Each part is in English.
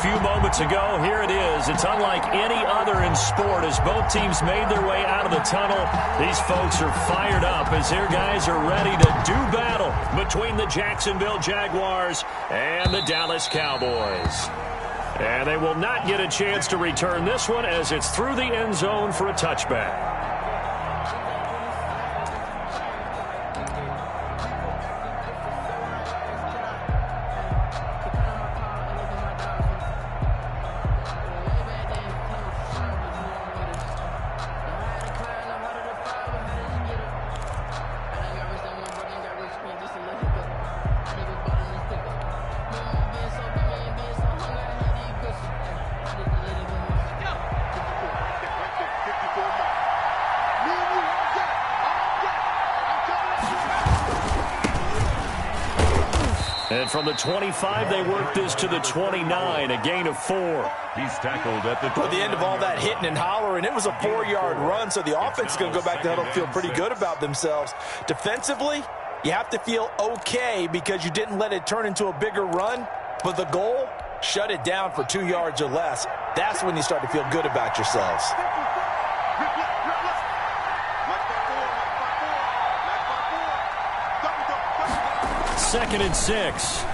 few moments ago. Here it is. It's unlike any other in sport as both teams made their way out of the tunnel. These folks are fired up as their guys are ready to do battle between the Jacksonville Jaguars and the Dallas Cowboys. And they will not get a chance to return this one as it's through the end zone for a touchback. And from the 25, they work this to the 29, a gain of 4. He's tackled at the 20. At the end of all that hitting and hollering, it was a 4-yard run, so the offense is going to go back to huddle and feel pretty good about themselves. Defensively, you have to feel okay because you didn't let it turn into a bigger run, but the goal, shut it down for 2 yards or less. That's when you start to feel good about yourselves. Second and 6.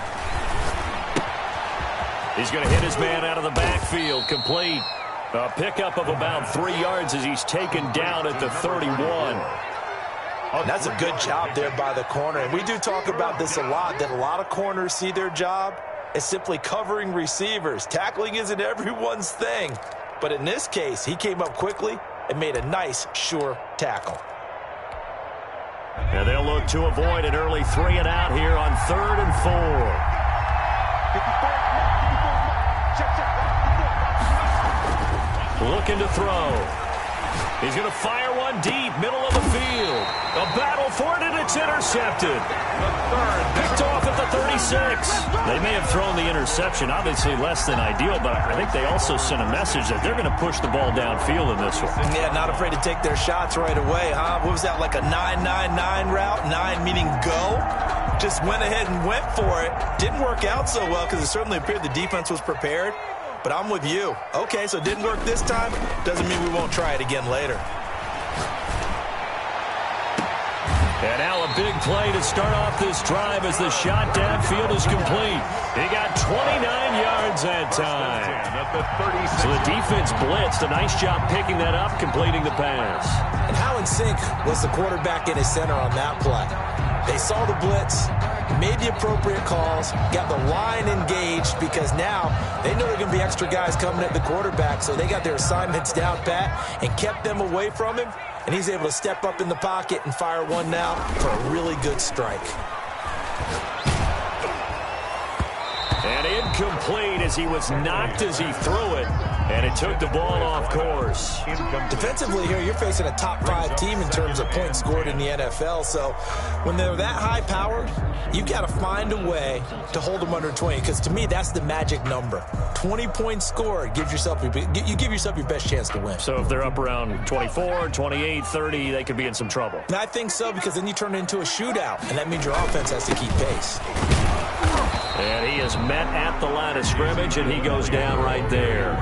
He's going to hit his man out of the backfield. Complete. A pickup of about 3 yards as he's taken down at the 31. That's a good job there by the corner. And we do talk about this a lot, that a lot of corners see their job as simply covering receivers. Tackling isn't everyone's thing. But in this case, he came up quickly and made a nice, sure tackle. And they'll look to avoid an early 3 and out here on 3rd and 4. Looking to throw. He's going to fire one deep, middle of the field. A battle for it, and it's intercepted. Picked off at the 36. They may have thrown the interception, obviously less than ideal, but I think they also sent a message that they're going to push the ball downfield in this one. Yeah, not afraid to take their shots right away, huh? What was that, like a 9-9-9 route? 9 meaning go? Just went ahead and went for it. Didn't work out so well because it certainly appeared the defense was prepared. But I'm with you. Okay, so it didn't work this time. Doesn't mean we won't try it again later. And now a big play to start off this drive as the shot downfield is complete. He got 29 yards that time. So the defense blitzed. A nice job picking that up, completing the pass. And how in sync was the quarterback in his center on that play? They saw the blitz, made the appropriate calls, got the line engaged because now they know there are going to be extra guys coming at the quarterback, so they got their assignments down pat and kept them away from him, and he's able to step up in the pocket and fire one now for a really good strike. And incomplete as he was knocked as he threw it, and it took the ball off course. Defensively here, you're facing a top 5 team in terms of points scored in the NFL, so when they're that high-powered, you got to find a way to hold them under 20, because to me, that's the magic number. 20 points scored, you give yourself your best chance to win. So if they're up around 24, 28, 30, they could be in some trouble. And I think so, because then you turn it into a shootout, and that means your offense has to keep pace. And he is met at the line of scrimmage, and he goes down right there.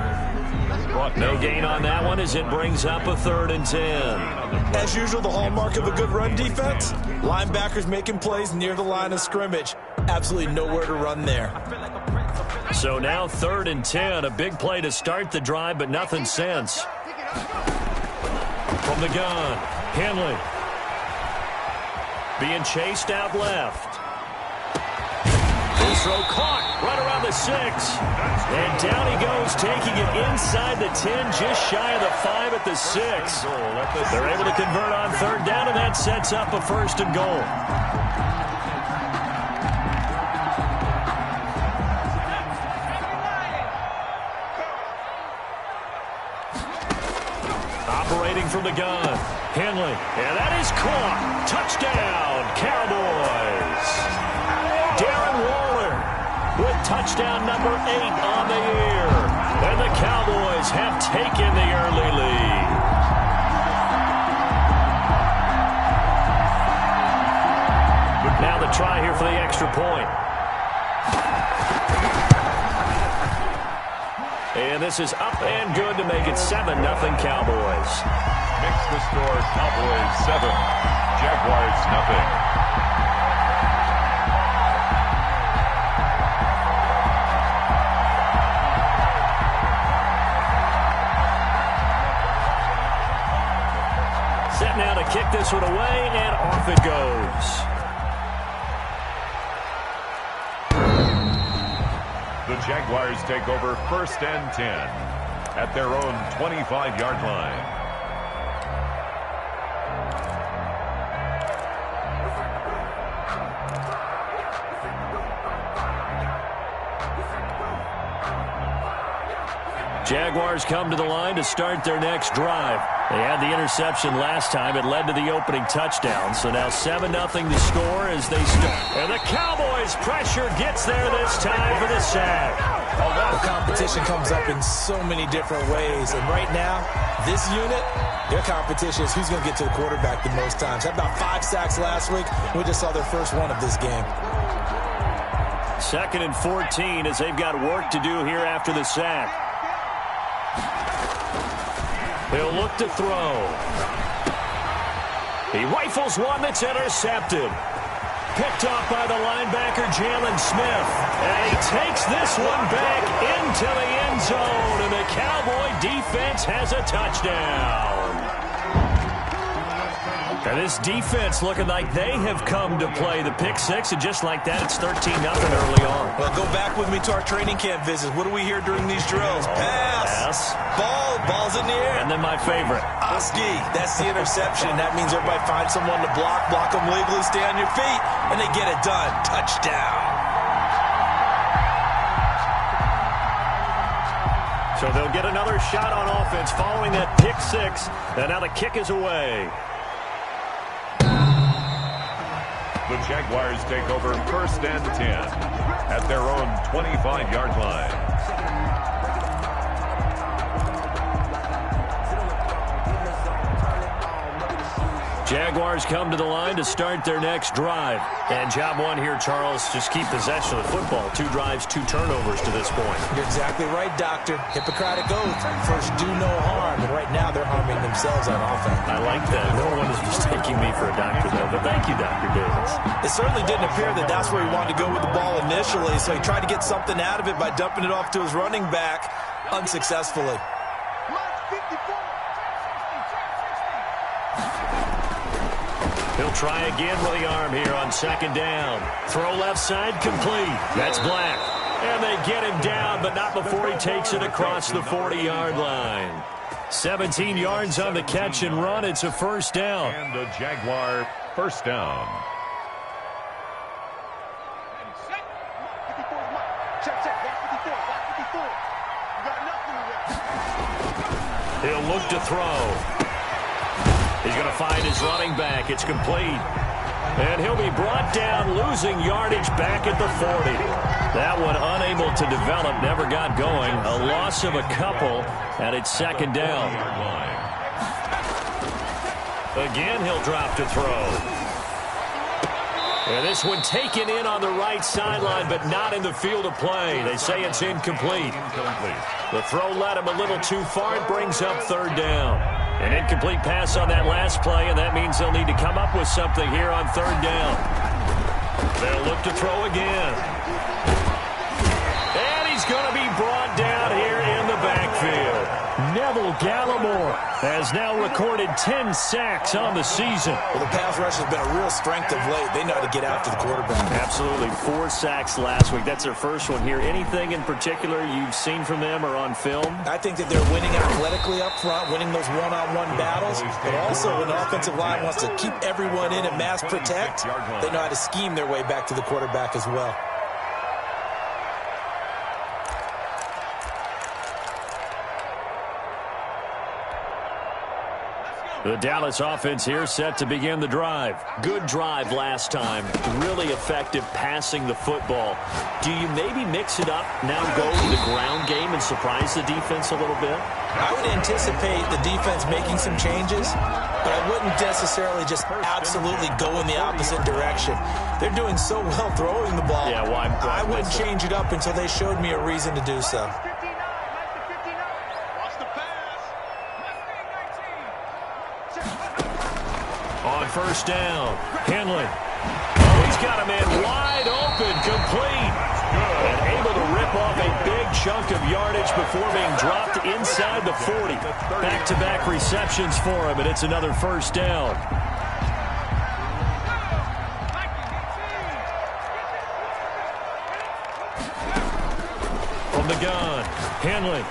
No gain on that one as it brings up a 3rd and 10. As usual, the hallmark of a good run defense, linebackers making plays near the line of scrimmage. Absolutely nowhere to run there. So now 3rd and 10, a big play to start the drive, but nothing since. From the gun, Henley. Being chased out left. This throw caught right around the 6. And down he goes, taking it inside the 10, just shy of the 5 at the 6. They're able to convert on 3rd down, and that sets up a 1st and goal. Operating from the gun, Henley. And that is caught. Touchdown, Cowboys. Darren Waller with touchdown number 8 on the year. And the Cowboys have taken the early lead. Now the try here for the extra point. And this is up and good to make it 7-0 Cowboys. Makes the score Cowboys 7, Jaguars nothing. Set now to kick this one away, and off it goes. The Jaguars take over 1st and 10 at their own 25-yard line. Jaguars come to the line to start their next drive. They had the interception last time. It led to the opening touchdown. So now 7-0 to score as they start. And the Cowboys' pressure gets there this time for the sack. The competition comes up in so many different ways. And right now, this unit, their competition is who's going to get to the quarterback the most times. Had about 5 sacks last week. We just saw their first one of this game. 2nd and 14 as they've got work to do here after the sack. He'll look to throw. He rifles one that's intercepted. Picked off by the linebacker, Jalen Smith. And he takes this one back into the end zone. And the Cowboy defense has a touchdown. And this defense looking like they have come to play the pick six. And just like that, it's 13-0 early on. Well, go back with me to our training camp visits. What do we hear during these drills? Pass. Ball's in the air. And then my favorite. Oski, that's the interception. That means everybody finds someone to block them legally, stay on your feet, and they get it done. Touchdown. So they'll get another shot on offense following that pick six. And now the kick is away. The Jaguars take over 1st and 10 at their own 25-yard line. Jaguars come to the line to start their next drive. And job one here, Charles, just keep possession of the football. 2 drives, 2 turnovers to this point. You're exactly right, Doctor. Hippocratic oath. First, do no harm. And right now, they're harming themselves on offense. I like that. No one is mistaking me for a doctor, though. But thank you, Dr. Davis. It certainly didn't appear that that's where he wanted to go with the ball initially. So he tried to get something out of it by dumping it off to his running back unsuccessfully. He'll try again with the arm here on 2nd down. Throw left side, complete. That's Black. And they get him down, but not before he takes it across the 40-yard line. 17 yards on the catch and run. It's a 1st down. And a Jaguar 1st down. He'll look to throw. He's going to find his running back. It's complete. And he'll be brought down, losing yardage back at the 40. That one unable to develop, never got going. A loss of a couple, and it's 2nd down. Again, he'll drop to throw. And this one taken in on the right sideline, but not in the field of play. They say it's incomplete. The throw led him a little too far. It brings up 3rd down. An incomplete pass on that last play, and that means they'll need to come up with something here on 3rd down. They'll look to throw again. And he's going to be brought down here in the backfield. Neville Gallimore has now recorded 10 sacks on the season. Well, the pass rush has been a real strength of late. They know how to get after the quarterback. Absolutely. 4 sacks last week. That's their first one here. Anything in particular you've seen from them or on film? I think that they're winning athletically up front, winning those one-on-one battles, but also when the offensive line wants to keep everyone in and mass protect, they know how to scheme their way back to the quarterback as well. The Dallas offense here set to begin the drive. Good drive last time. Really effective passing the football. Do you maybe mix it up, now go to the ground game and surprise the defense a little bit? I would anticipate the defense making some changes, but I wouldn't necessarily just absolutely go in the opposite direction. They're doing so well throwing the ball. Yeah, well, I wouldn't change it up until they showed me a reason to do so. first down. Henley. Oh, he's got a man wide open, complete. And able to rip off a big chunk of yardage before being dropped inside the 40. Back-to-back receptions for him, and it's another first down. From the gun, Henley.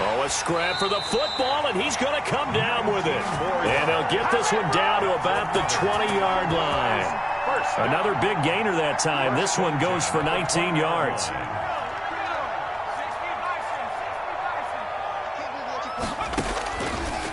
Oh, a scrap for the football, and he's going to come down with it. And he'll get this one down to about the 20-yard line. Another big gainer that time. This one goes for 19 yards.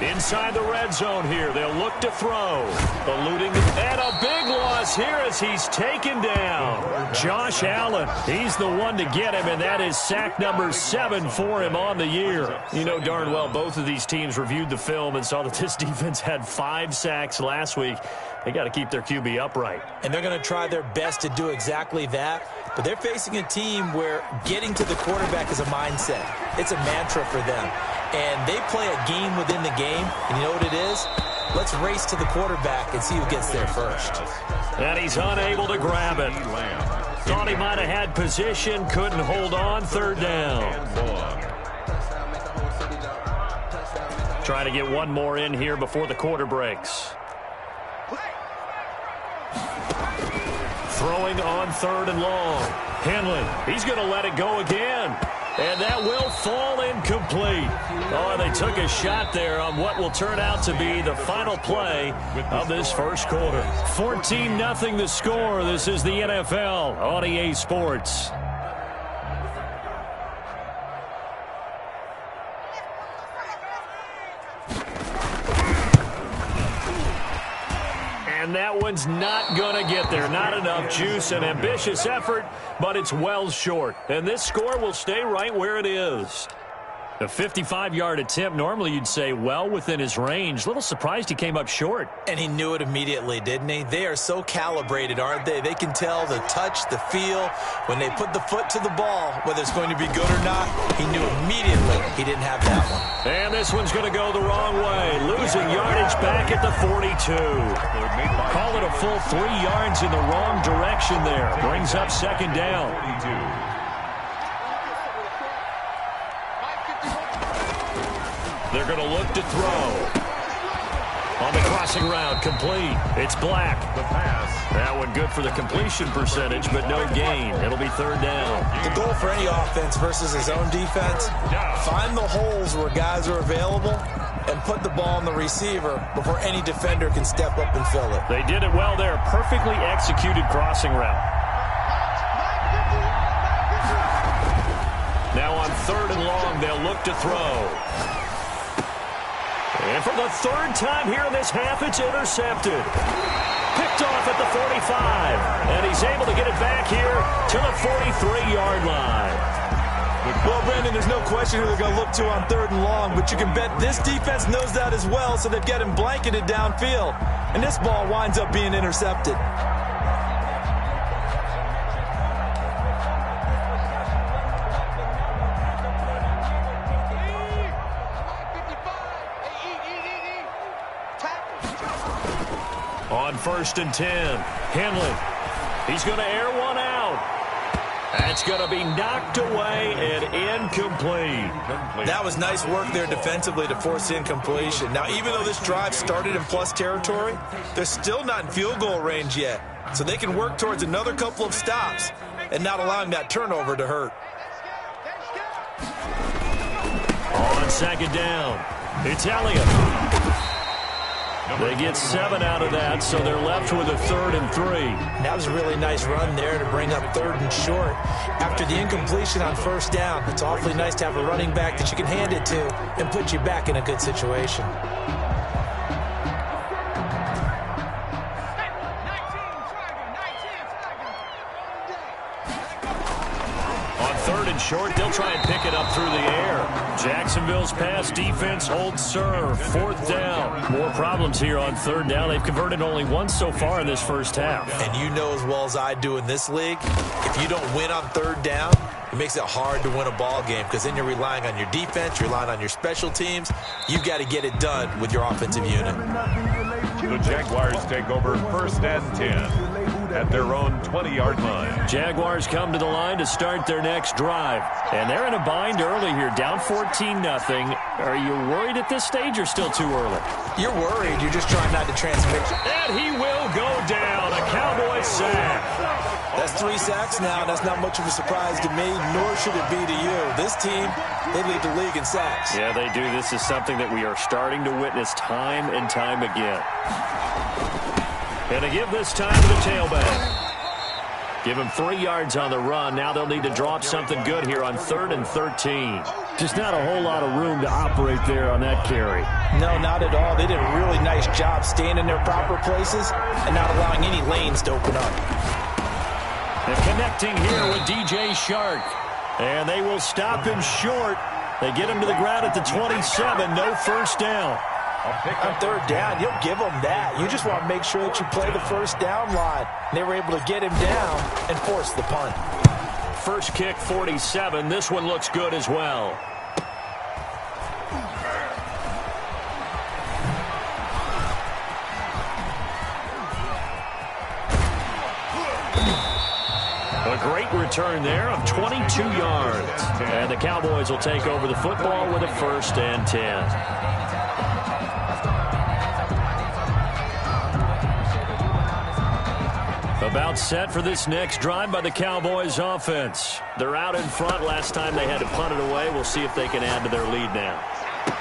Inside the red zone here. They'll look to throw. Eluding, and a big loss here as he's taken down. Josh Allen, he's the one to get him, and that is sack number 7 for him on the year. You know darn well both of these teams reviewed the film and saw that this defense had 5 sacks last week. They got to keep their QB upright. And they're going to try their best to do exactly that. But they're facing a team where getting to the quarterback is a mindset. It's a mantra for them. And they play a game within the game. And you know what it is? Let's race to the quarterback and see who gets there first. And he's unable to grab it. Thought he might have had position, couldn't hold on, third down. Trying to get one more in here before the quarter breaks. Throwing on third and long. Henley, he's going to let it go again. And that will fall incomplete. Oh, they took a shot there on what will turn out to be the final play of this first quarter. 14-0 the score. This is the NFL on EA Sports. And that one's not going to get there. Not enough juice. An ambitious effort, but it's well short. And this score will stay right where it is. A 55-yard attempt, normally you'd say well within his range. Little surprised he came up short. And he knew it immediately, didn't he? They are so calibrated, aren't they? They can tell the touch, the feel. When they put the foot to the ball, whether it's going to be good or not, he knew immediately he didn't have that one. And this one's going to go the wrong way. Losing yardage back at the 42. Call it a full 3 yards in the wrong direction there. Brings up second down. They're going to look to throw. On the crossing route, complete. It's Black. The pass. That one good for the completion percentage, but no gain. It'll be third down. The goal for any offense versus his own defense, find the holes where guys are available and put the ball on the receiver before any defender can step up and fill it. They did it well there. Perfectly executed crossing route. Now on third and long, they'll look to throw. And for the third time here in this half, it's intercepted. Picked off at the 45. And he's able to get it back here to the 43-yard line. Well, Brandon, there's no question who they're going to look to on third and long, but you can bet this defense knows that as well, so they've got him blanketed downfield. And this ball winds up being intercepted. On first and 10, Henley. He's going to air one out. That's going to be knocked away and incomplete. That was nice work there defensively to force incompletion. Now, even though this drive started in plus territory, they're still not in field goal range yet. So they can work towards another couple of stops and not allowing that turnover to hurt. On second down, it's Elliott. They get 7 out of that, so they're left with a 3rd and 3. That was a really nice run there to bring up 3rd and short. After the incompletion on first down, it's awfully nice to have a running back that you can hand it to and put you back in a good situation. On 3rd and short, they'll try and pick it up through the air. Jacksonville's pass defense holds serve. 4th down. More problems here on 3rd down. They've converted only once so far in this first half. And you know as well as I do in this league, if you don't win on 3rd down, it makes it hard to win a ball game because then you're relying on your defense, you're relying on your special teams. You've got to get it done with your offensive unit. The Jaguars take over 1st and 10 at their own 20-yard line. Jaguars come to the line to start their next drive. And they're in a bind early here, down 14-0. Are you worried at this stage or still too early? You're worried. You're just trying not to transmit. And he will go down. A Cowboy sack. That's 3 sacks now. That's not much of a surprise to me, nor should it be to you. This team, they lead the league in sacks. Yeah, they do. This is something that we are starting to witness time and time again. And to give this time to the tailback. Give him 3 yards on the run. Now they'll need to drop something good here on 3rd and 13. Just not a whole lot of room to operate there on that carry. No, not at all. They did a really nice job staying in their proper places and not allowing any lanes to open up. And connecting here with DJ Shark. And they will stop him short. They get him to the ground at the 27. No first down. On 3rd down, you'll give them that. You just want to make sure that you play the first down line. They were able to get him down and force the punt. First kick, 47. This one looks good as well. A great return there of 22 yards. And the Cowboys will take over the football with a 1st and 10. About set for this next drive by the Cowboys offense. They're out in front. Last time they had to punt it away. We'll see if they can add to their lead now.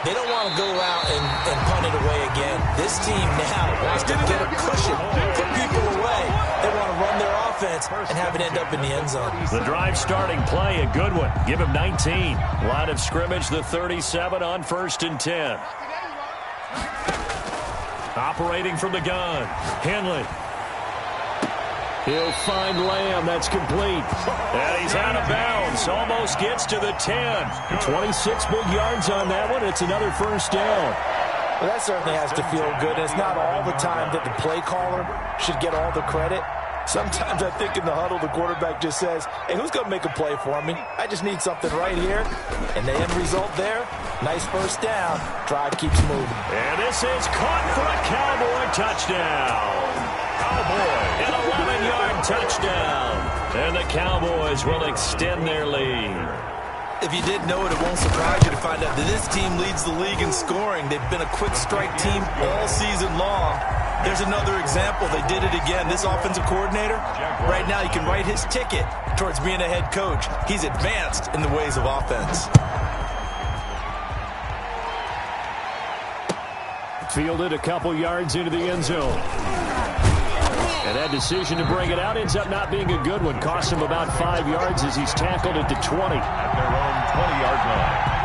They don't want to go out and punt it away again. This team now wants to get a cushion, put people away. They want to run their offense and have it end up in the end zone. The drive starting play, a good one. Give him 19. Line of scrimmage, the 37 on 1st and 10. Operating from the gun, Henley. He'll find Lamb. That's complete. And he's out of bounds. Almost gets to the 10. 26 big yards on that one. It's another first down. Well, that certainly has to feel good. It's not all the time that the play caller should get all the credit. Sometimes I think in the huddle, the quarterback just says, hey, who's going to make a play for me? I just need something right here. And the end result there, nice first down. Drive keeps moving. And this is caught for a Cowboy touchdown. An 11-yard touchdown. And the Cowboys will extend their lead. If you didn't know it, it won't surprise you to find out that this team leads the league in scoring. They've been a quick strike team all season long. There's another example. They did it again. This offensive coordinator, right now you can write his ticket towards being a head coach. He's advanced in the ways of offense. Fielded a couple yards into the end zone. And that decision to bring it out ends up not being a good one. Cost him about 5 yards as he's tackled at the 20. At their own 20-yard line.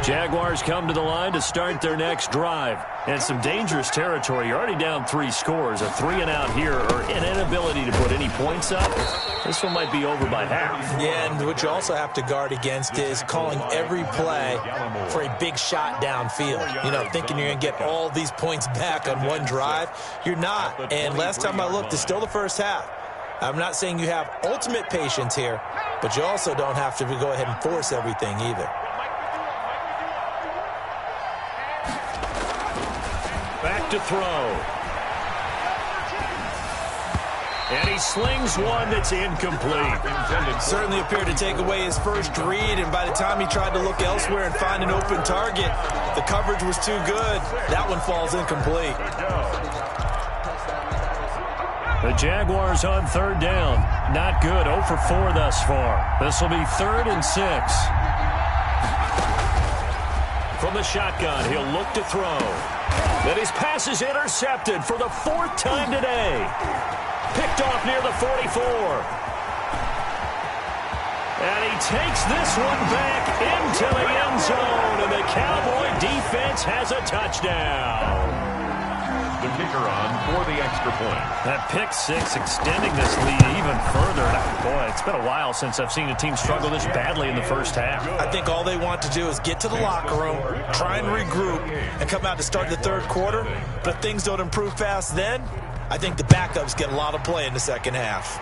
Jaguars come to the line to start their next drive. And some dangerous territory. You're already down 3 scores. A 3-and-out here or an inability to put any points up. This one might be over by half. Yeah, and what you also have to guard against is calling every play for a big shot downfield. You know, thinking you're going to get all these points back on one drive. You're not. And last time I looked, it's still the first half. I'm not saying you have ultimate patience here, but you also don't have to go ahead and force everything either. Back to throw. And he slings one that's incomplete. Certainly appeared to take away his first read, and by the time he tried to look elsewhere and find an open target, the coverage was too good. That one falls incomplete. The Jaguars on 3rd down. Not good. 0 for 4 thus far. This will be 3rd and 6. From the shotgun, he'll look to throw. Then his pass is intercepted for the 4th time today. Picked off near the 44. And he takes this one back into the end zone. And the Cowboy defense has a touchdown. The kicker on for the extra point. That pick 6 extending this lead even further. Boy, it's been a while since I've seen a team struggle this badly in the first half. I think all they want to do is get to the locker room, try and regroup, and come out to start the 3rd quarter. But if things don't improve fast then, I think the backups get a lot of play in the second half.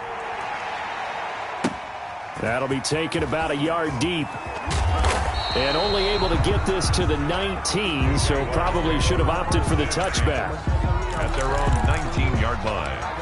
That'll be taken about a yard deep. And only able to get this to the 19, so probably should have opted for the touchback. At their own 19-yard line.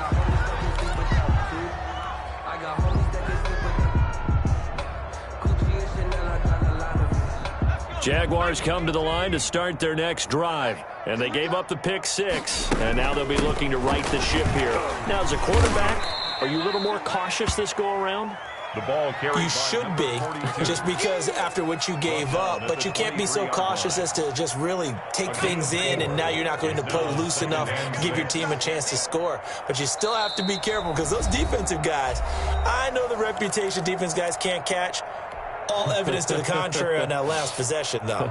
Jaguars come to the line to start their next drive. And they gave up the pick 6. And now they'll be looking to right the ship here. Now, as a quarterback, are you a little more cautious this go-around? The ball carried. You should be, just because after what you gave up. But you can't be so cautious as to just really take things in, and now you're not going to play loose enough to give your team a chance to score. But you still have to be careful because those defensive guys, I know the reputation defense guys can't catch. All evidence to the contrary on that last possession, though.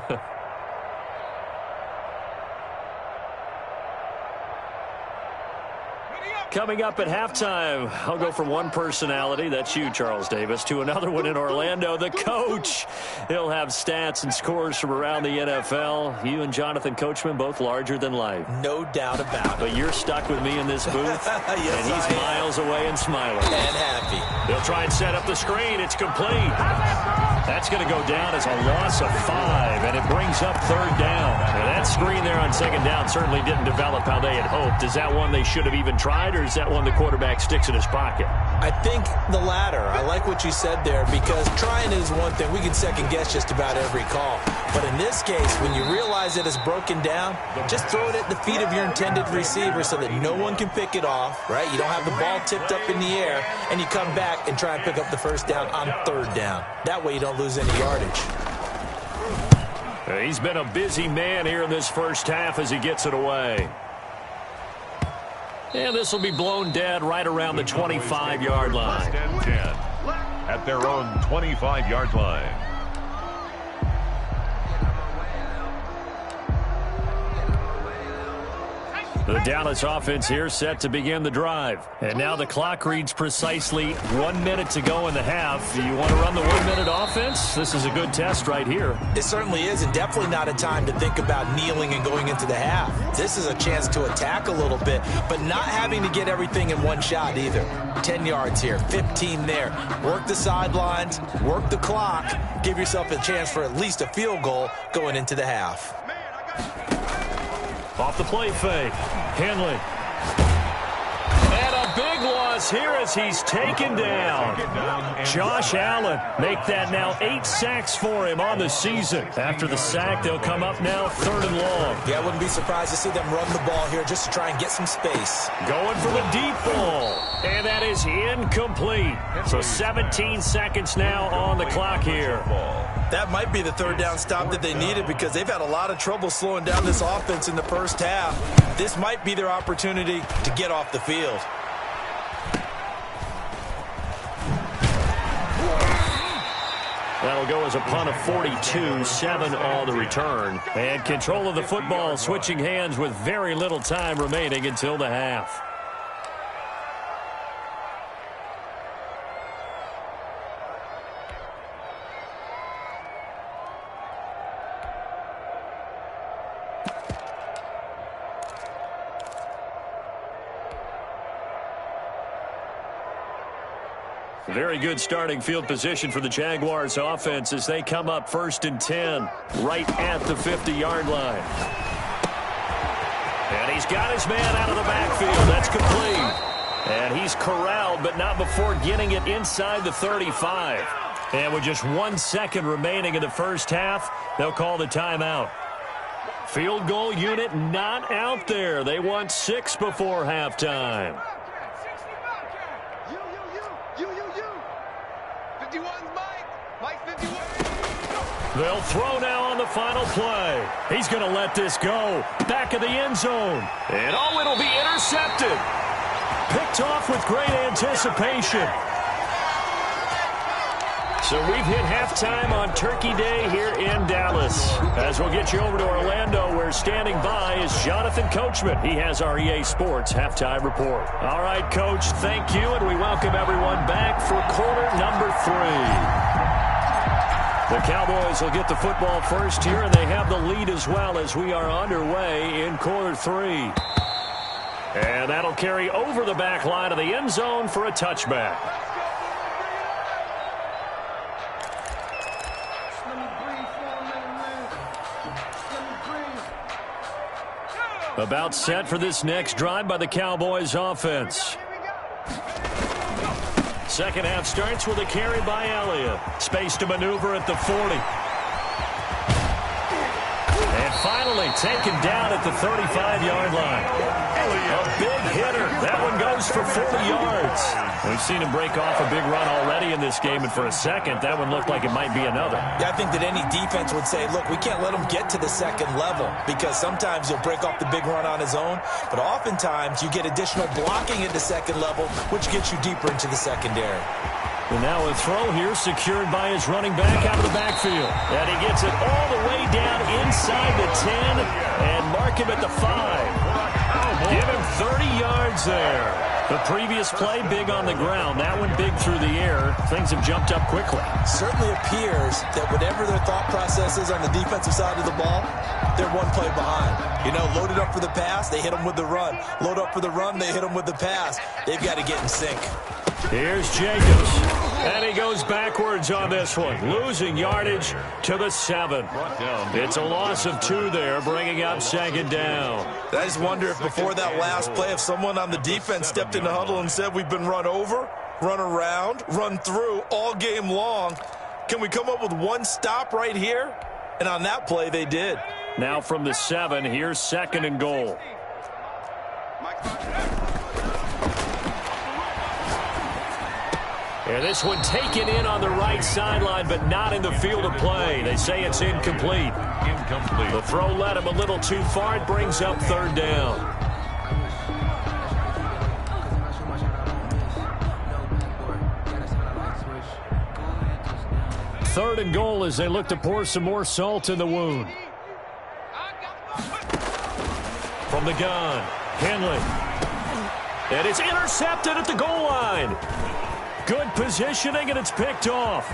Coming up at halftime, I'll go from one personality, that's you, Charles Davis, to another one in Orlando, the coach. He'll have stats and scores from around the NFL. You and Jonathan Coachman, both larger than life. No doubt about it. But you're stuck with me in this booth, yes, and he's miles away and smiling. And happy. They'll try and set up the screen. It's complete. That's going to go down as a loss of 5, and it brings up 3rd down. Now, that screen there on 2nd down certainly didn't develop how they had hoped. Is that one they should have even tried, or is that one the quarterback sticks in his pocket? I think the latter. I like what you said there, because trying is one thing. We can second-guess just about every call. But in this case, when you realize that it's broken down, just throw it at the feet of your intended receiver so that no one can pick it off, right? You don't have the ball tipped up in the air, and you come back and try and pick up the 1st down on 3rd down. That way you don't lose any yardage. He's been a busy man here in this first half as he gets it away. And this will be blown dead right around the 25-yard line. 1st and 10 at their own 25-yard line. The Dallas offense here set to begin the drive. And now the clock reads precisely 1 minute to go in the half. Do you want to run the 1-minute offense? This is a good test right here. It certainly is, and definitely not a time to think about kneeling and going into the half. This is a chance to attack a little bit, but not having to get everything in one shot either. 10 yards here, 15 there. Work the sidelines, work the clock, give yourself a chance for at least a field goal going into the half. Off the play fake. Henley. And a big loss here as he's taken down. Josh Allen. Make that now 8 sacks for him on the season. After the sack, they'll come up now 3rd and long. Yeah, I wouldn't be surprised to see them run the ball here just to try and get some space. Going for the deep ball. And that is incomplete. So 17 seconds now on the clock here. That might be the 3rd down stop that they needed, because they've had a lot of trouble slowing down this offense in the first half. This might be their opportunity to get off the field. That'll go as a punt of 42, 7 on the return. And control of the football switching hands with very little time remaining until the half. Very good starting field position for the Jaguars offense as they come up 1st and 10 right at the 50-yard line. And he's got his man out of the backfield. That's complete. And he's corralled, but not before getting it inside the 35. And with just 1 second remaining in the first half, they'll call the timeout. Field goal unit not out there. They want 6 before halftime. They'll throw now on the final play. He's going to let this go. Back of the end zone. And oh, it'll be intercepted. Picked off with great anticipation. So we've hit halftime on Turkey Day here in Dallas. As we'll get you over to Orlando, where standing by is Jonathan Coachman. He has our EA Sports halftime report. All right, Coach, thank you, and we welcome everyone back for quarter number 3. The Cowboys will get the football first here, and they have the lead as well as we are underway in quarter 3. And that'll carry over the back line of the end zone for a touchback. About set for this next drive by the Cowboys offense. Second half starts with a carry by Elliott. Space to maneuver at the 40. And finally taken down at the 35-yard line. A big hitter. That one goes for 40 yards. We've seen him break off a big run already in this game, and for a second, that one looked like it might be another. Yeah, I think that any defense would say, look, we can't let him get to the second level, because sometimes he'll break off the big run on his own, but oftentimes you get additional blocking at the second level, which gets you deeper into the secondary. And now a throw here secured by his running back out of the backfield. And he gets it all the way down inside the 10 and mark him at the 5. Give him 30 yards there. The previous play, big on the ground. That one big through the air. Things have jumped up quickly. Certainly appears that whatever their thought process is on the defensive side of the ball, they're one play behind. You know, loaded up for the pass, they hit them with the run. Load up for the run, they hit them with the pass. They've got to get in sync. Here's Jacobs, and he goes backwards on this one, losing yardage to the 7. It's a loss of 2 there, bringing up second down. I just wonder if before that last play, if someone on the defense stepped in the huddle and said, we've been run over, run around, run through all game long. Can we come up with one stop right here? And on that play, they did. Now from the 7, here's second and goal. And this one taken in on the right sideline, but not in the field of play. They say it's incomplete. The throw led him a little too far. It brings up third down. Third and goal as they look to pour some more salt in the wound. From the gun, Henley. And it's intercepted at the goal line. Good positioning, and it's picked off.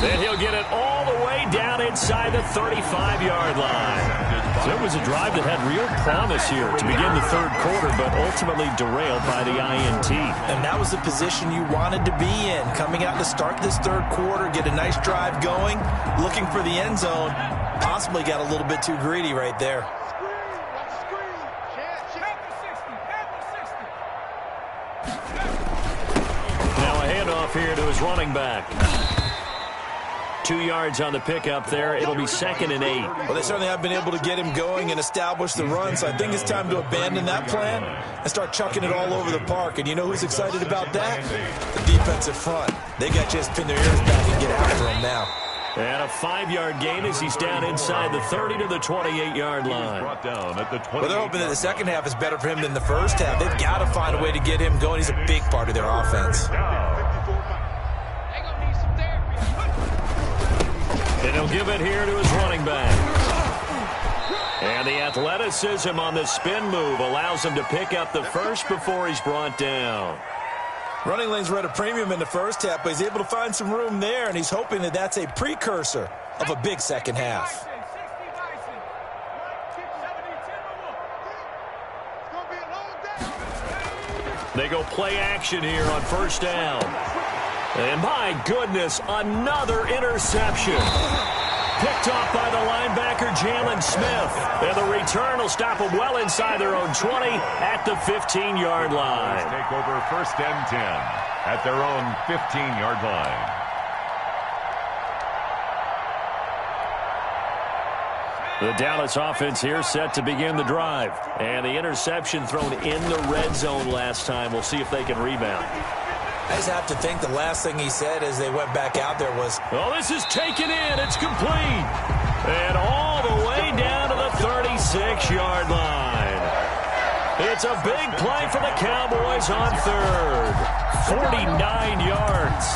Then he'll get it all the way down inside the 35-yard line. So it was a drive that had real promise here to begin the third quarter, but ultimately derailed by the INT. And that was the position you wanted to be in, coming out to start this third quarter, get a nice drive going, looking for the end zone. Possibly got a little bit too greedy right there. Here to his running back. 2 yards on the pickup there. It'll be second and 8. Well, they certainly have been able to get him going and establish the run, so I think it's time to abandon that plan and start chucking it all over the park. And you know who's excited about that? The defensive front. They got to just pin their ears back and get after him now. And a 5-yard gain as he's down inside the 30 to the 28-yard line. Well, they're hoping that the second half is better for him than the first half. They've got to find a way to get him going. He's a big part of their offense. And he'll give it here to his running back. And the athleticism on the spin move allows him to pick up the first before he's brought down. Running lanes were at a premium in the first half, but he's able to find some room there, and he's hoping that that's a precursor of a big second half. They go play action here on first down. And my goodness, another interception. Picked off by the linebacker, Jalen Smith. And the return will stop them well inside their own 20 at the 15-yard line. Take over first and 10 at their own 15-yard line. The Dallas offense here set to begin the drive. And the interception thrown in the red zone last time. We'll see if they can rebound. I just have to think the last thing he said as they went back out there was, well, this is taken in. It's complete. And all the way down to the 36-yard line. It's a big play for the Cowboys on third. 49 yards.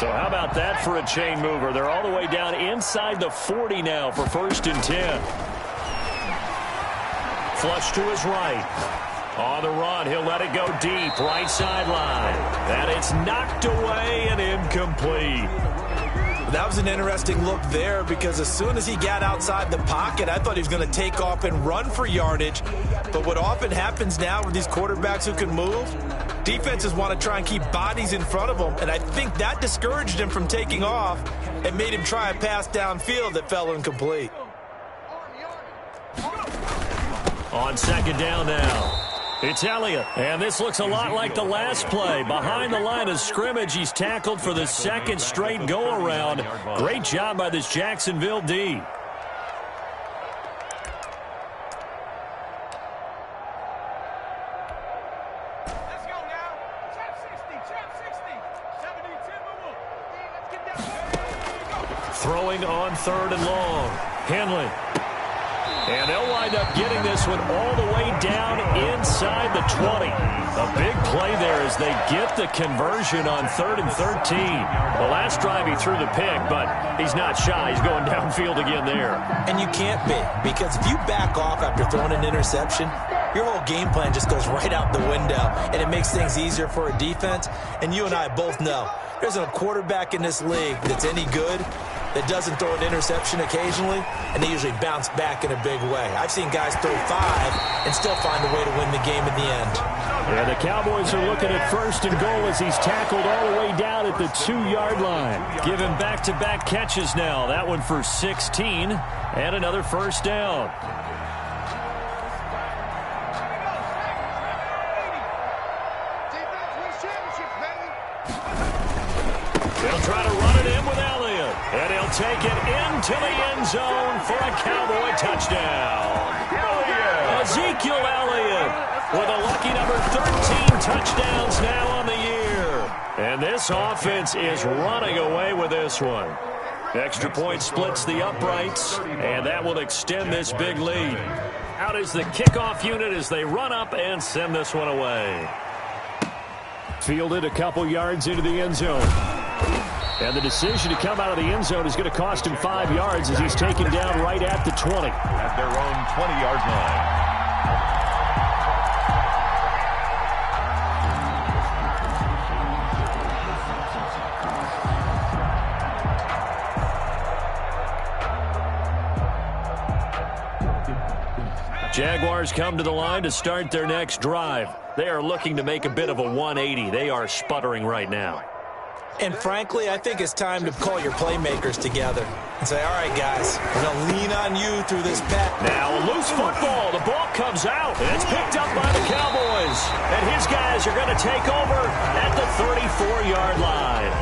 So how about that for a chain mover? They're all the way down inside the 40 now for first and 10. Flush to his right. On the run, he'll let it go deep, right sideline. And it's knocked away and incomplete. That was an interesting look there because as soon as he got outside the pocket, I thought he was going to take off and run for yardage. But what often happens now with these quarterbacks who can move, Defenses want to try and keep bodies in front of them, and I think that discouraged him from taking off and made him try a pass downfield that fell incomplete. On second down now. It's Elliott, and this looks a lot like the last play. Behind the line of scrimmage, he's tackled for the second straight go-around. Great job by this Jacksonville D. Throwing on third and long. Henley. And they'll wind up getting this one all the way down inside the 20. A big play there as they get the conversion on 3rd and 13. The last drive he threw the pick, but he's not shy. He's going downfield again there. And you can't be, because if you back off after throwing an interception, your whole game plan just goes right out the window, and it makes things easier for a defense. And you and I both know there's a quarterback in this league that's any good that doesn't throw an interception occasionally, and they usually bounce back in a big way. I've seen guys throw 5 and still find a way to win the game in the end. Yeah, the Cowboys are looking at 1st and goal as he's tackled all the way down at the 2-yard line. Give him back-to-back catches now. That one for 16 and another first down. They'll try to run it in with Elliott. And he'll take it into the end zone for a Cowboy touchdown. Ezekiel Elliott with a lucky number 13 touchdowns now on the year. And this offense is running away with this one. Extra point splits the uprights, and that will extend this big lead. Out is the kickoff unit as they run up and send this one away. Fielded a couple yards into the end zone. And the decision to come out of the end zone is going to cost him 5 yards as he's taken down right at the 20. At their own 20-yard line. Jaguars come to the line to start their next drive. They are looking to make a bit of a 180. They are sputtering right now. And frankly, I think it's time to call your playmakers together and say, all right, guys, we're going to lean on you through this pack. Now a loose football. The ball comes out, and it's picked up by the Cowboys. And his guys are going to take over at the 34-yard line.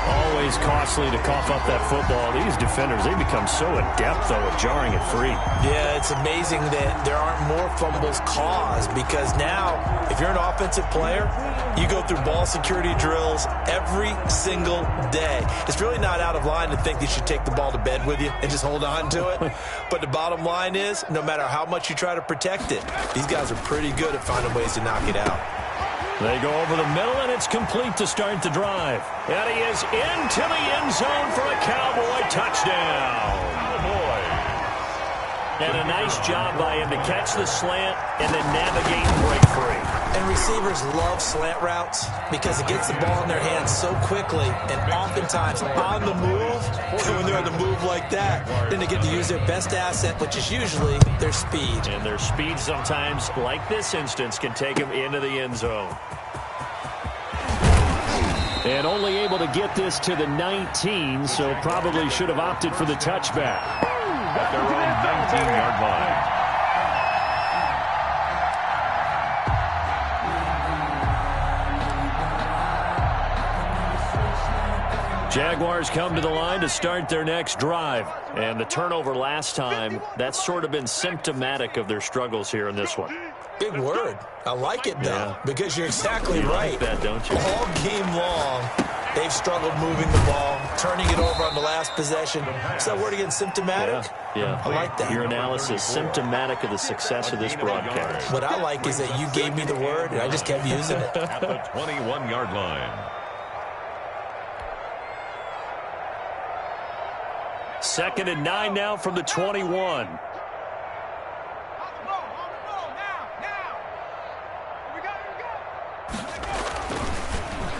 Always costly to cough up that football. These defenders, they become so adept, though, at jarring it free. Yeah, it's amazing that there aren't more fumbles caused, because now, if you're an offensive player, you go through ball security drills every single day. It's really not out of line to think you should take the ball to bed with you and just hold on to it. But the bottom line is, no matter how much you try to protect it, these guys are pretty good at finding ways to knock it out. They go over the middle, and it's complete to start the drive. And he is into the end zone for a Cowboy touchdown. And a nice job by him to catch the slant and then navigate and break free. And receivers love slant routes because it gets the ball in their hands so quickly and oftentimes on the move. And when they're on the move like that, then they get to use their best asset, which is usually their speed. And their speed sometimes, like this instance, can take them into the end zone. And only able to get this to the 19, so probably should have opted for the touchback. At their own 19-yard line. Jaguars come to the line to start their next drive. And the turnover last time, that's sort of been symptomatic of their struggles here in this one. Big word. I like it, though, because you're exactly right. Like that, don't you? All game long, they've struggled moving the ball, turning it over on the last possession. Is that word again, symptomatic? Yeah. I like that. Your analysis, symptomatic of the success of this broadcast. What I like is that you gave me the word, and I just kept using it. At the 21-yard line. Second and 9 now from the 21.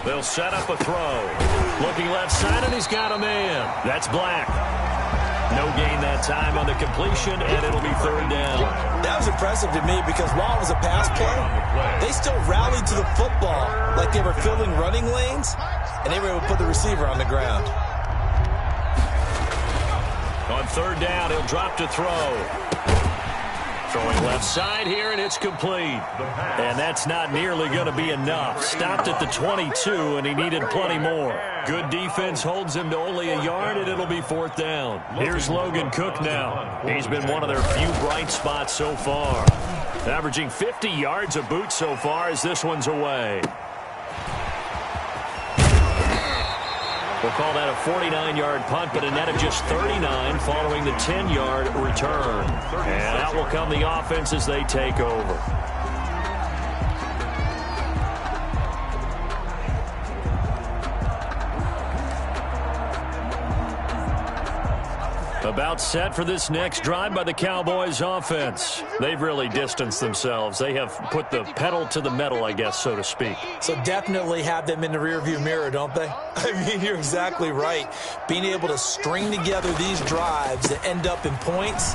They'll set up a throw. Looking left side, and he's got a man. That's Black. No gain that time on the completion, and it'll be third down. That was impressive to me because while it was a pass play, they still rallied to the football like they were filling running lanes, and they were able to put the receiver on the ground. On third down, he'll drop to throw. Throwing left side here, and it's complete. And that's not nearly going to be enough. Stopped at the 22, and he needed plenty more. Good defense holds him to only a yard, and it'll be fourth down. Here's Logan Cook now. He's been one of their few bright spots so far. Averaging 50 yards a boot so far as this one's away. We'll call that a 49-yard punt, but a net of just 39 following the 10-yard return. And out will come the offense as they take over. About set for this next drive by the Cowboys offense. They've really distanced themselves. They have put the pedal to the metal, I guess, so to speak. So definitely have them in the rearview mirror, don't they? I mean, you're exactly right. Being able to string together these drives that end up in points,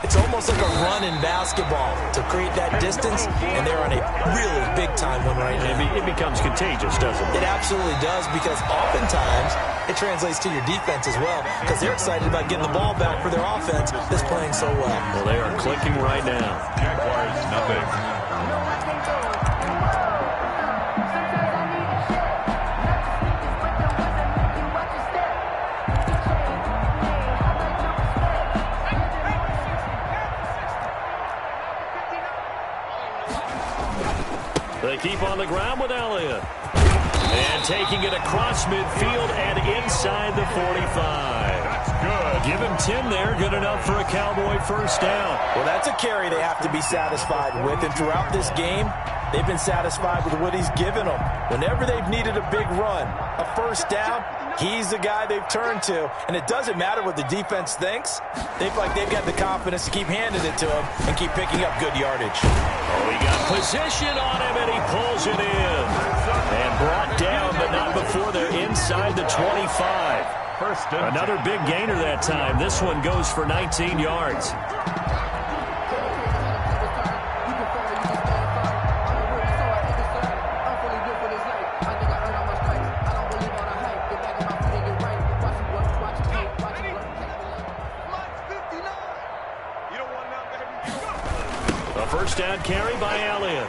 it's almost like a run in basketball to create that distance, and they're on a really big-time one right now. It becomes contagious, doesn't it? It absolutely does, because oftentimes it translates to your defense as well, because they're excited about getting the ball back for their offense that's playing so well. Well, they are clicking right now. Jaguars, nothing. They keep on the ground with Elliott. And taking it across midfield and inside the 45. That's good. Give him 10 there. Good enough for a Cowboy first down. Well, that's a carry they have to be satisfied with. And throughout this game, they've been satisfied with what he's given them. Whenever they've needed a big run, a first down, he's the guy they've turned to. And it doesn't matter what the defense thinks. They've got the confidence to keep handing it to him and keep picking up good yardage. Oh, he got position on him, and he pulls it in. And brought down, but not before they're inside the 25. Another big gainer that time. This one goes for 19 yards. A first down carry by Elliott.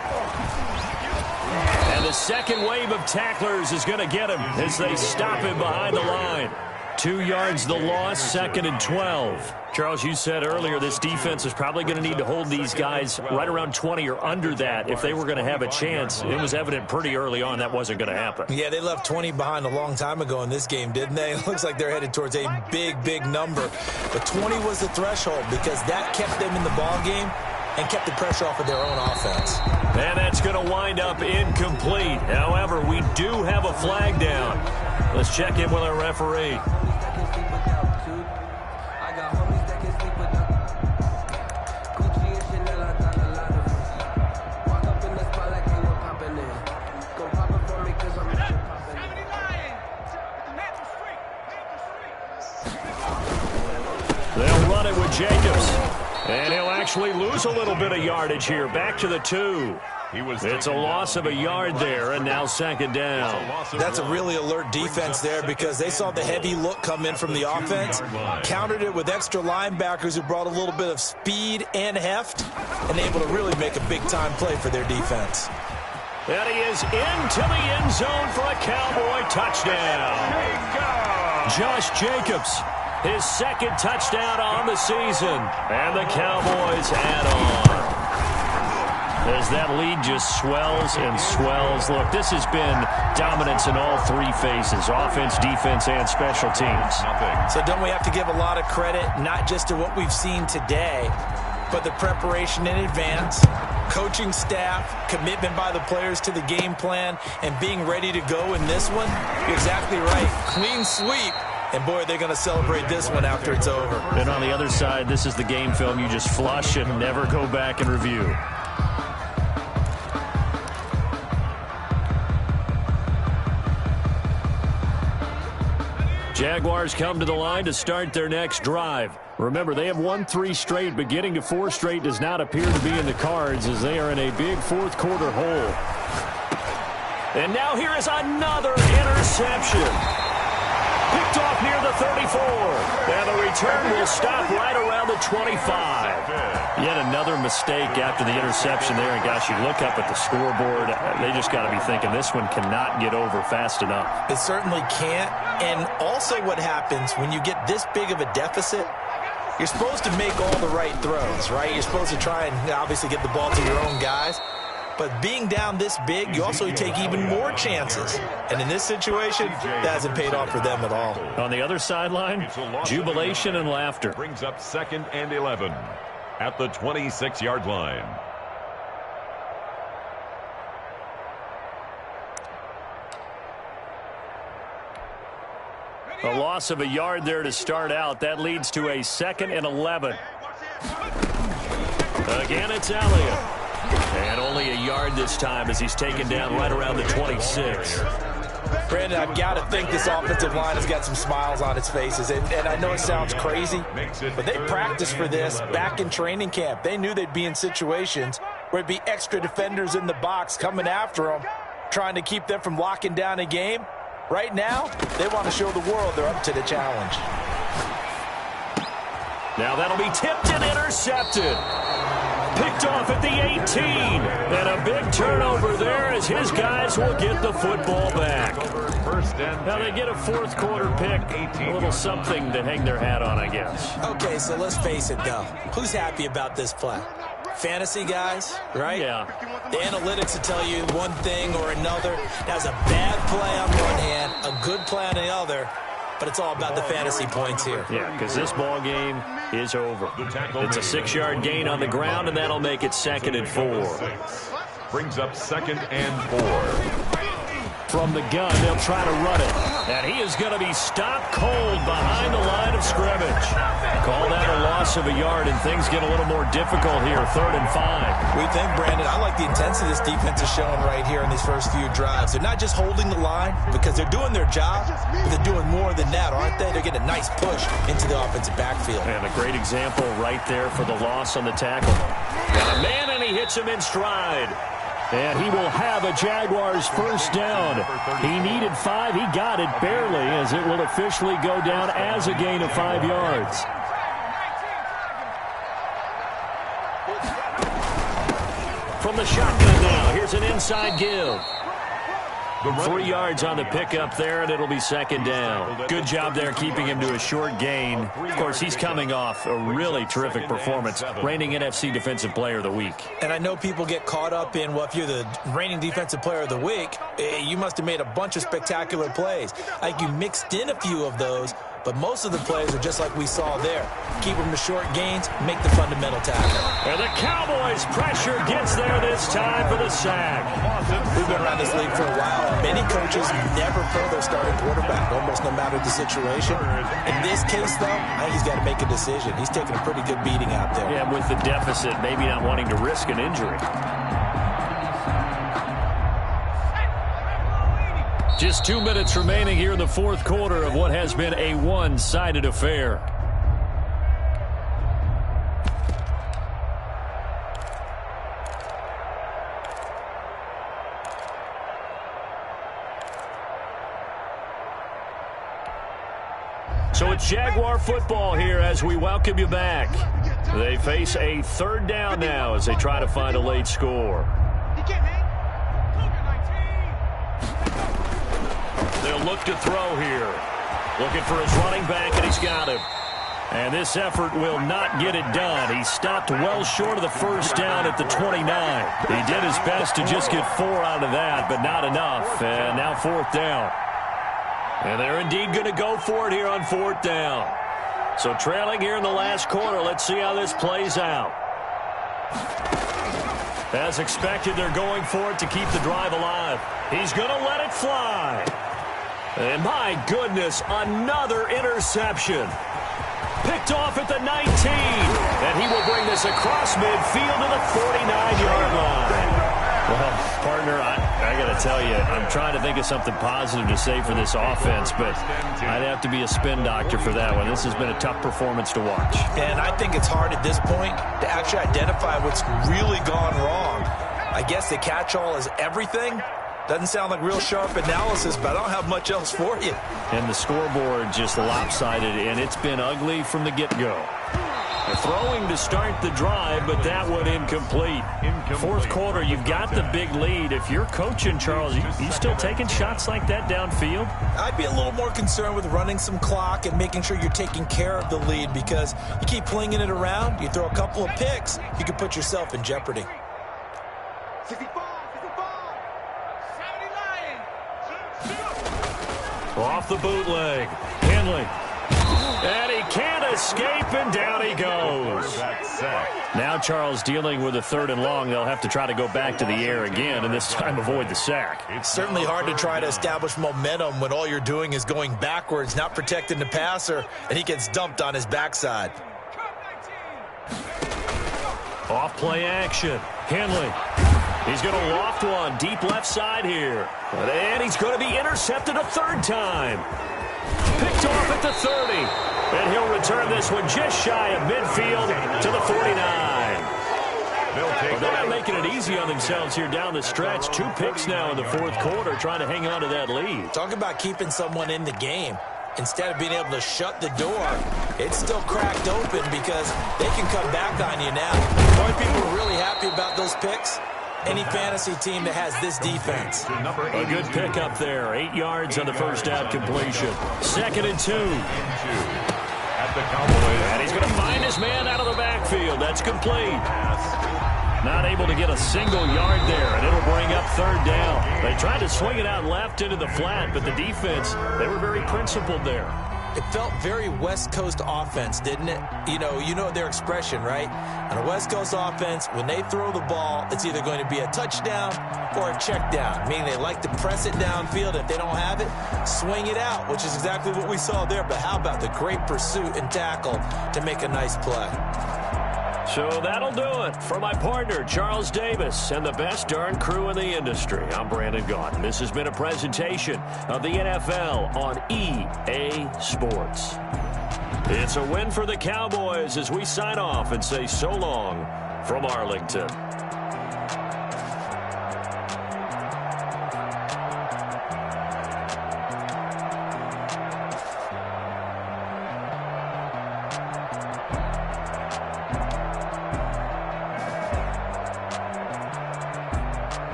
And the second wave of tacklers is going to get him as they stop him behind the line. 2 yards the loss, second and 12. Charles, you said earlier this defense is probably going to need to hold these guys right around 20 or under that if they were going to have a chance. It was evident pretty early on that wasn't going to happen. Yeah, they left 20 behind a long time ago in this game, didn't they? It looks like they're headed towards a big, big number. But 20 was the threshold because that kept them in the ball game and kept the pressure off of their own offense. And that's going to wind up incomplete. However, we do have a flag down. Let's check in with our referee. They'll run it with Jacobs. And he'll actually lose a little bit of yardage here. Back to the 2. It's a loss of a yard there, and now second down. That's a really alert defense there because they saw the heavy look come in from the offense, countered it with extra linebackers who brought a little bit of speed and heft, and able to really make a big-time play for their defense. And he is into the end zone for a Cowboy touchdown. Josh Jacobs, his second touchdown on the season. And the Cowboys add on. As that lead just swells and swells. Look, this has been dominance in all three phases, offense, defense, and special teams. So don't we have to give a lot of credit, not just to what we've seen today, but the preparation in advance, coaching staff, commitment by the players to the game plan, and being ready to go in this one? You're exactly right. Clean sweep. And, boy, they're going to celebrate this one after it's over. And on the other side, this is the game film you just flush and never go back and review. Jaguars come to the line to start their next drive. Remember, they have won 3 straight, but getting to 4 straight does not appear to be in the cards as they are in a big fourth-quarter hole. And now here is another interception. Picked off near the 34. And the return will stop right around the 25. Yet another mistake after the interception there. And, gosh, you look up at the scoreboard. They just got to be thinking this one cannot get over fast enough. It certainly can't. And also what happens when you get this big of a deficit, you're supposed to make all the right throws, right? You're supposed to try and obviously get the ball to your own guys. But being down this big, you also take even more chances. And in this situation, that hasn't paid off for them at all. On the other sideline, jubilation and laughter. Brings up 2nd and 11 at the 26-yard line. A loss of a yard there to start out. That leads to a 2nd and 11. Again, it's Elliott. And only a yard this time as he's taken down right around the 26. Brandon, I've got to think this offensive line has got some smiles on its faces. And I know it sounds crazy, but they practiced for this back in training camp. They knew they'd be in situations where it'd be extra defenders in the box coming after them, trying to keep them from locking down a game. Right now, they want to show the world they're up to the challenge. Now that'll be tipped and intercepted. Picked off at the 18. And a big turnover there as his guys will get the football back. Now they get a fourth-quarter pick. A little something to hang their hat on, I guess. Okay, so let's face it, though. Who's happy about this play? Fantasy guys, right? Yeah. The analytics will tell you one thing or another. That's a bad play on one hand, a good play on the other, but it's all about the fantasy points here. Yeah, because this ball game is over. It's a 6-yard gain on the ground, and that'll make it 2nd and 4. Brings up 2nd and 4. From the gun, they'll try to run it. And he is going to be stopped cold behind the line of scrimmage. Call that a loss of a yard, and things get a little more difficult here, 3rd and 5. We think, Brandon, I like the intensity this defense is showing right here in these first few drives. They're not just holding the line because they're doing their job, but they're doing more than that, aren't they? They're getting a nice push into the offensive backfield. And a great example right there for the loss on the tackle. Got a man, and he hits him in stride. And he will have a Jaguars first down. He needed 5. He got it barely as it will officially go down as a gain of 5 yards. From the shotgun now, here's an inside give. 3 yards on the pickup there, and it'll be 2nd down. Good job there keeping him to a short gain. Of course, he's coming off a really terrific performance, reigning NFC Defensive Player of the Week. And I know people get caught up in, well, if you're the reigning Defensive Player of the Week, you must have made a bunch of spectacular plays. Like you mixed in a few of those, but most of the plays are just like we saw there. Keep them to short gains, make the fundamental tackle. And the Cowboys' pressure gets there this time for the sack. We've been around this league for a while. Many coaches never throw their starting quarterback, almost no matter the situation. In this case, though, I think he's got to make a decision. He's taking a pretty good beating out there. Yeah, with the deficit, maybe not wanting to risk an injury. Just 2 minutes remaining here in the fourth quarter of what has been a one-sided affair. So it's Jaguar football here as we welcome you back. They face a 3rd down now as they try to find a late score. They'll look to throw here. Looking for his running back, and he's got him. And this effort will not get it done. He stopped well short of the first down at the 29. He did his best to just get 4 out of that, but not enough. And now 4th down. And they're indeed going to go for it here on 4th down. So trailing here in the last quarter, let's see how this plays out. As expected, they're going for it to keep the drive alive. He's going to let it fly. And my goodness, another interception. Picked off at the 19. And he will bring this across midfield to the 49-yard line. Well, partner, I got to tell you, I'm trying to think of something positive to say for this offense, but I'd have to be a spin doctor for that one. This has been a tough performance to watch. And I think it's hard at this point to actually identify what's really gone wrong. I guess the catch-all is everything. Doesn't sound like real sharp analysis, but I don't have much else for you. And the scoreboard just lopsided, and it's been ugly from the get-go. Throwing to start the drive, but that one incomplete. Fourth quarter, you've got the big lead. If you're coaching, Charles, you still taking shots like that downfield? I'd be a little more concerned with running some clock and making sure you're taking care of the lead, because you keep flinging it around, you throw a couple of picks, you could put yourself in jeopardy. 65, 79. Off the bootleg. Henley. And he can't escape, and down he goes. Now Charles dealing with a 3rd and long. They'll have to try to go back to the air again, and this time avoid the sack. It's certainly hard to try to establish momentum when all you're doing is going backwards, not protecting the passer, and he gets dumped on his backside. Off play action. Henley. He's going to loft one deep left side here. And he's going to be intercepted a 3rd time. Picked off at the 30. And he'll return this one just shy of midfield to the 49. Well, they're not making it easy on themselves here down the stretch. 2 picks now in the 4th quarter, trying to hang on to that lead. Talk about keeping someone in the game. Instead of being able to shut the door, it's still cracked open because they can come back on you now. The only people who are really happy about those picks, any fantasy team that has this defense. A good pick up there. 8 yards on the first down completion. 2nd and 2. And he's going to find his man out of the backfield. That's complete. Not able to get a single yard there, and it'll bring up 3rd down. They tried to swing it out left into the flat, but the defense, they were very principled there. It felt very West Coast offense, didn't it? You know their expression, right? On a West Coast offense, when they throw the ball, it's either going to be a touchdown or a check down, meaning they like to press it downfield. If they don't have it, swing it out, which is exactly what we saw there. But how about the great pursuit and tackle to make a nice play? So that'll do it for my partner, Charles Davis, and the best darn crew in the industry. I'm Brandon Gaudin. This has been a presentation of the NFL on EA Sports. It's a win for the Cowboys as we sign off and say so long from Arlington.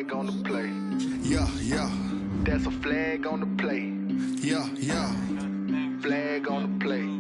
flag on the play. Yeah, yeah. That's a flag on the play. Yeah, yeah. Flag on the play.